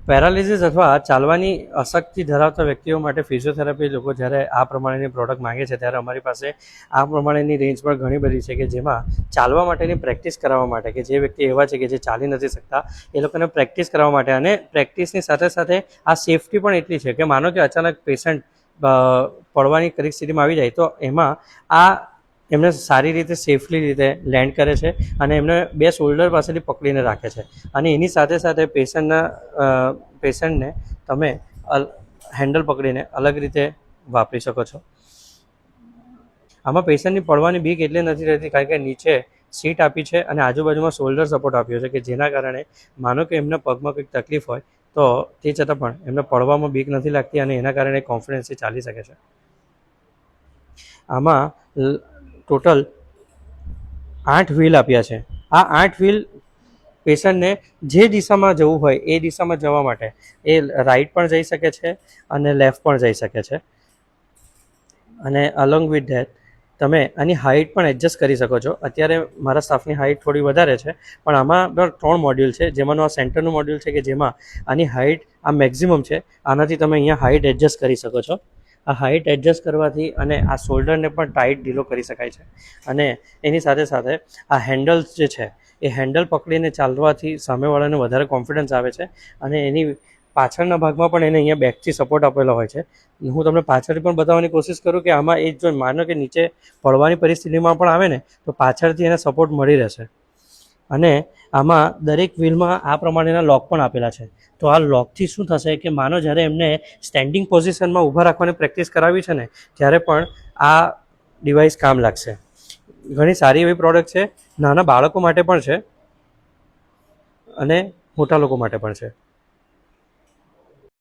Paralysis અથવા ચાલવાની અશક્તિ ધરાવતા વ્યક્તિઓ માટે ફિઝિયોથેરાપી લોકો જ્યારે આ પ્રમાણેની પ્રોડક્ટ માંગે છે ત્યારે અમારી પાસે આ પ્રમાણેની રેન્જ પણ ઘણી બધી છે કે જેમાં ચાલવા માટેની પ્રેક્ટિસ કરાવવા માટે કે જે વ્યક્તિ એવા છે કે જે ચાલી નથી શકતા એ લોકોને પ્રેક્ટિસ કરાવવા માટે અને પ્રેક્ટિસની સાથે સાથે આ સેફટી પણ એટલી છે કે માનો કે અચાનક પેશન્ટ પડવાની પરિસ્થિતિમાં આવી જાય તો એમાં આ એમને સારી રીતે સેફલી રીતે લેન્ડ કરે છે અને એમને બે શોલ્ડર પાસેથી પકડીને રાખે છે અને એની સાથે સાથે પેશન્ટને તમે હેન્ડલ પકડીને અલગ રીતે વાપરી શકો છો. આમાં પેશન્ટની પડવાની બીક એટલે નથી રહેતી કારણ કે નીચે સીટ આપી છે અને આજુબાજુમાં શોલ્ડર સપોર્ટ આપ્યો છે કે જેના કારણે માનો કે એમના પગમાં કંઈક તકલીફ હોય તો તે છતાં પણ એમને પડવામાં બીક નથી લાગતી અને એના કારણે કોન્ફિડન્સથી ચાલી શકે છે. આમાં ટોટલ 8 વ્હીલ આપ્યા છે. આ 8 વ્હીલ પેશન્ટને જે દિશામાં જવું હોય એ દિશામાં જવા માટે એ રાઈટ પણ જઈ શકે છે અને લેફ્ટ પણ જઈ શકે છે અને અલોંગ વિથ ધેટ તમે આની હાઇટ પણ એડજસ્ટ કરી શકો છો. અત્યારે મારા સ્ટાફની હાઇટ થોડી વધારે છે પણ આમાં પણ 3 મોડ્યુલ છે જેમાંનું આ સેન્ટરનું મોડ્યુલ છે કે જેમાં આની હાઇટ આ મેક્ઝિમમ છે. આનાથી તમે અહીંયા હાઇટ એડજસ્ટ કરી શકો છો. આ હાઇટ એડજસ્ટ કરવાથી અને આ શોલ્ડરને પણ ટાઈટ ઢીલો કરી શકાય છે અને એની સાથે સાથે આ હેન્ડલ્સ જે છે એ હેન્ડલ પકડીને ચાલવાથી સામેવાળાને વધારે કોન્ફિડન્સ આવે છે અને એની પાછળના ભાગમાં પણ એને અહીંયા બેકથી સપોર્ટ આપેલો હોય છે. હું તમને પાછળથી પણ બતાવવાની કોશિશ કરું કે આમાં એક જો માનો કે નીચે પડવાની પરિસ્થિતિમાં પણ આવે ને તો પાછળથી એને સપોર્ટ મળી રહેશે અને આમાં દરેક વ્હીલમાં આ પ્રમાણેના લોક પણ આપેલા છે. તો આ લોકથી શું થશે કે માનો જ્યારે એમને સ્ટેન્ડિંગ પોઝિશનમાં ઊભા રાખવાની પ્રેક્ટિસ કરાવી છે ને ત્યારે પણ આ ડિવાઇસ કામ લાગશે. ઘણી સારી એવી પ્રોડક્ટ છે. નાના બાળકો માટે પણ છે અને મોટા લોકો માટે પણ છે.